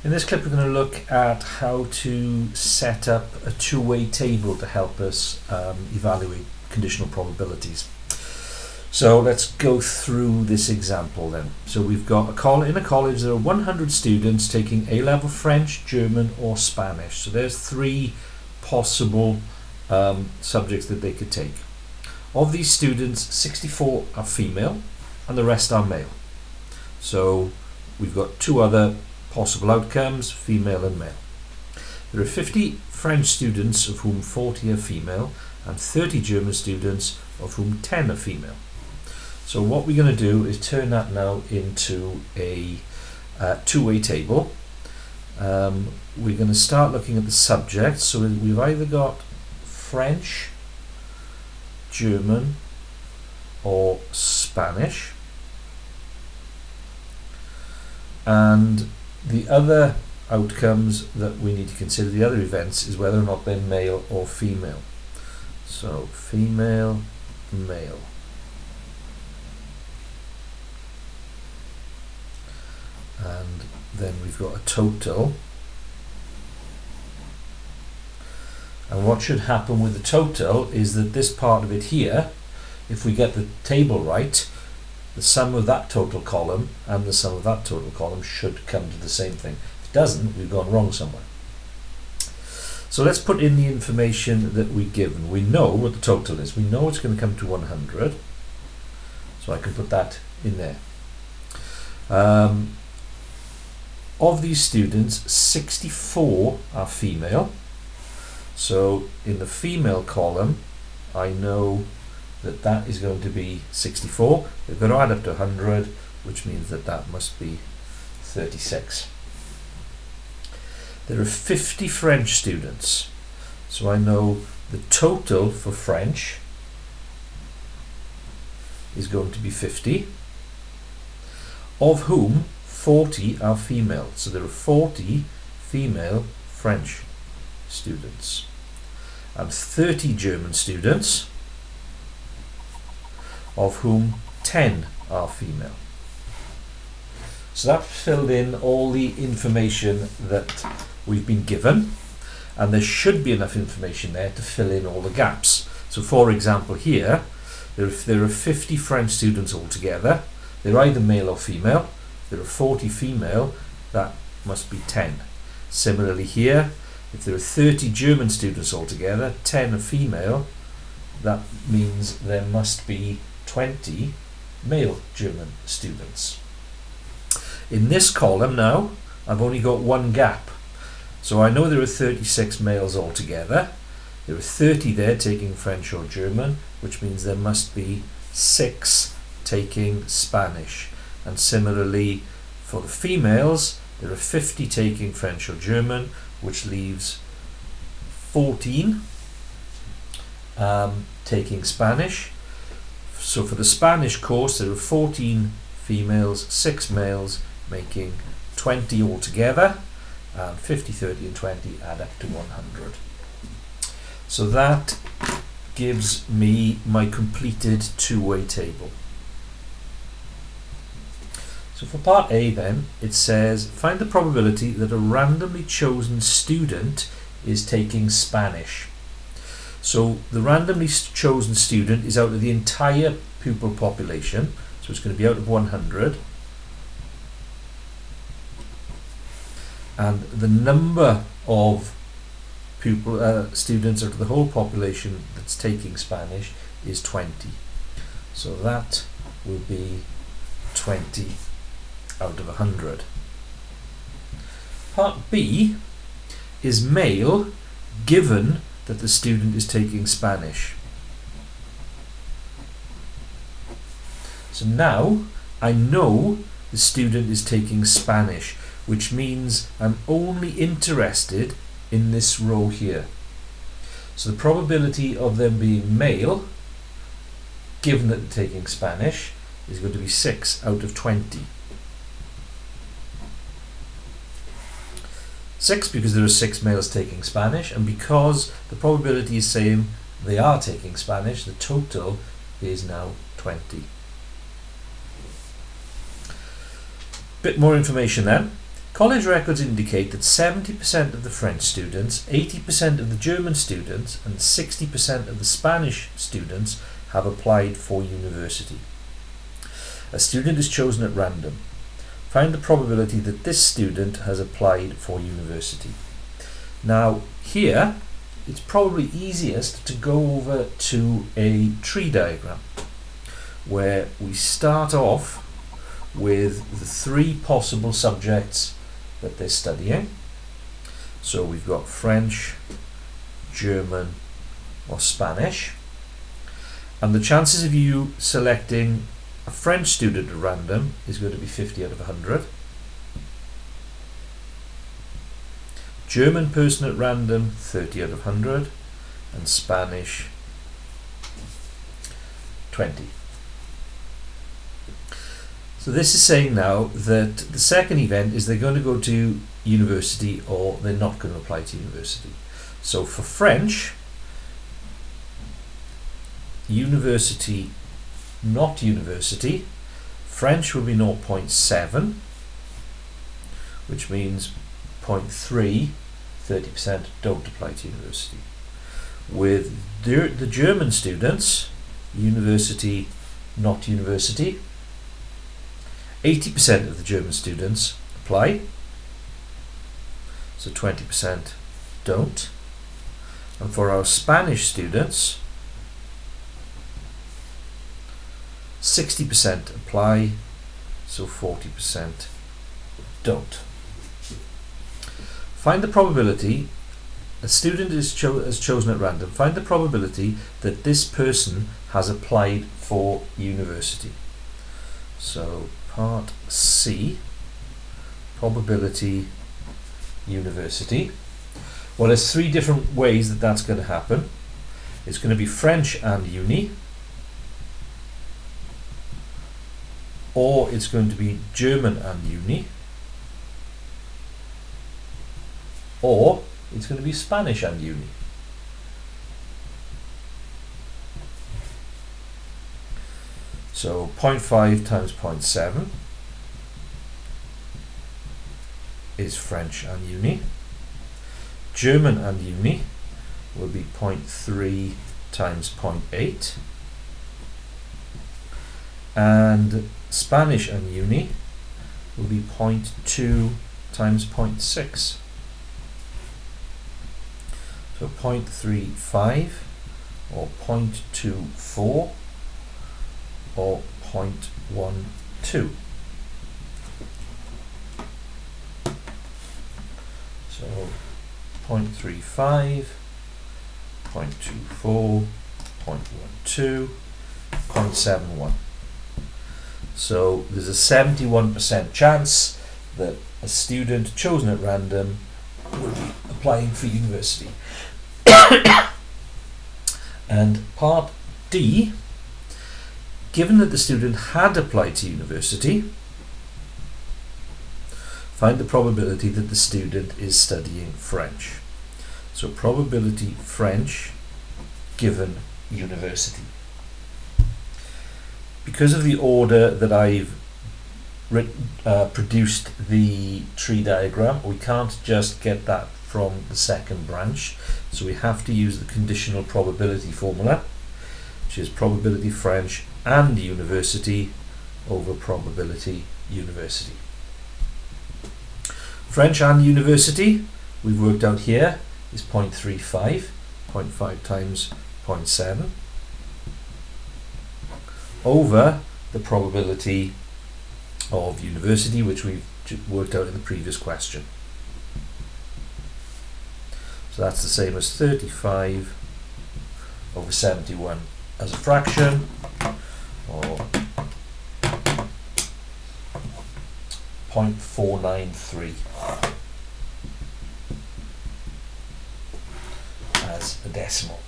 In this clip we're going to look at how to set up a two-way table to help us evaluate conditional probabilities. So let's go through this example then. So we've got in a college there are 100 students taking A-level French, German or Spanish. So there's three possible subjects that they could take. Of these students, 64 are female and the rest are male. So we've got two other possible outcomes, female and male. There are 50 French students, of whom 40 are female, and 30 German students, of whom 10 are female. So what we're going to do is turn that now into a two-way table. We're going to start looking at the subjects. So we've either got French, German or Spanish, and the other outcomes that we need to consider, the other events, is whether or not they're male or female. So female, male. And then we've got a total. And what should happen with the total is that this part of it here, if we get the table right, the sum of that total column and the sum of that total column should come to the same thing. If it doesn't, we've gone wrong somewhere. So let's put in the information that we're given. We know what the total is. We know it's going to come to 100. So I can put that in there. Of these students, 64 are female. So in the female column, I know that that is going to be 64. We've got to add up to 100, which means that that must be 36. There are 50 French students. So I know the total for French is going to be 50, of whom 40 are female. So there are 40 female French students and 30 German students, of whom 10 are female. So that filled in all the information that we've been given, and there should be enough information there to fill in all the gaps. So for example here, there are 50 French students altogether. They're either male or female. There are 40 female, that must be 10. Similarly here, if there are 30 German students altogether, 10 are female, that means there must be 20 male German students. In this column now, I've only got one gap. So I know there are 36 males altogether. There are 30 there taking French or German, which means there must be 6 taking Spanish. And similarly, for the females, there are 50 taking French or German, which leaves 14 taking Spanish. So for the Spanish course, there are 14 females, 6 males, making 20 altogether, and 50, 30 and 20 add up to 100. So that gives me my completed two-way table. So for part A then, it says find the probability that a randomly chosen student is taking Spanish. So the randomly chosen student is out of the entire pupil population, so it's going to be out of 100. And the number of students out of the whole population that's taking Spanish is 20. So that will be 20 out of 100. Part B is male given that the student is taking Spanish. So now I know the student is taking Spanish, which means I'm only interested in this row here. So the probability of them being male, given that they're taking Spanish, is going to be 6 out of 20. 6 because there are 6 males taking Spanish, and because the probability is same, they are taking Spanish, the total is now 20. Bit more information then. College records indicate that 70% of the French students, 80% of the German students and 60% of the Spanish students have applied for university. A student is chosen at random. Find the probability that this student has applied for university. Now here it's probably easiest to go over to a tree diagram where we start off with the three possible subjects that they're studying. So we've got French, German or Spanish, and the chances of you selecting a French student at random is going to be 50 out of 100. German person at random, 30 out of 100, and Spanish, 20. So this is saying now that the second event is they're going to go to university or they're not going to apply to university. So for French, university, not university, French would be 0.7, which means 0.3, 30% don't apply to university. With the German students, university, not university, 80% of the German students apply, so 20% don't. And for our Spanish students, 60% apply, so 40% don't. Find the probability, a student is chosen at random, find the probability that this person has applied for university. So part C, probability university. Well, there's three different ways that that's going to happen. It's going to be French and uni, or it's going to be German and uni, or it's going to be Spanish and uni. So 0.5 times 0.7 is French and uni. German and uni will be 0.3 times 0.8. And Spanish and uni will be 0.2 times 0.6. So 0.35 or 0.24 or 0.12. So 0.35, 0.24, 0.12, 0.71. So there's a 71% chance that a student chosen at random will be applying for university. And part D, given that the student had applied to university, find the probability that the student is studying French. So probability French given university. Because of the order that I've produced the tree diagram, we can't just get that from the second branch, so we have to use the conditional probability formula, which is probability French and university over probability university. French and university, we've worked out here, is 0.35, 0.5 times 0.7, over the probability of university, which we've worked out in the previous question. So that's the same as 35 over 71 as a fraction, or 0.493 as a decimal.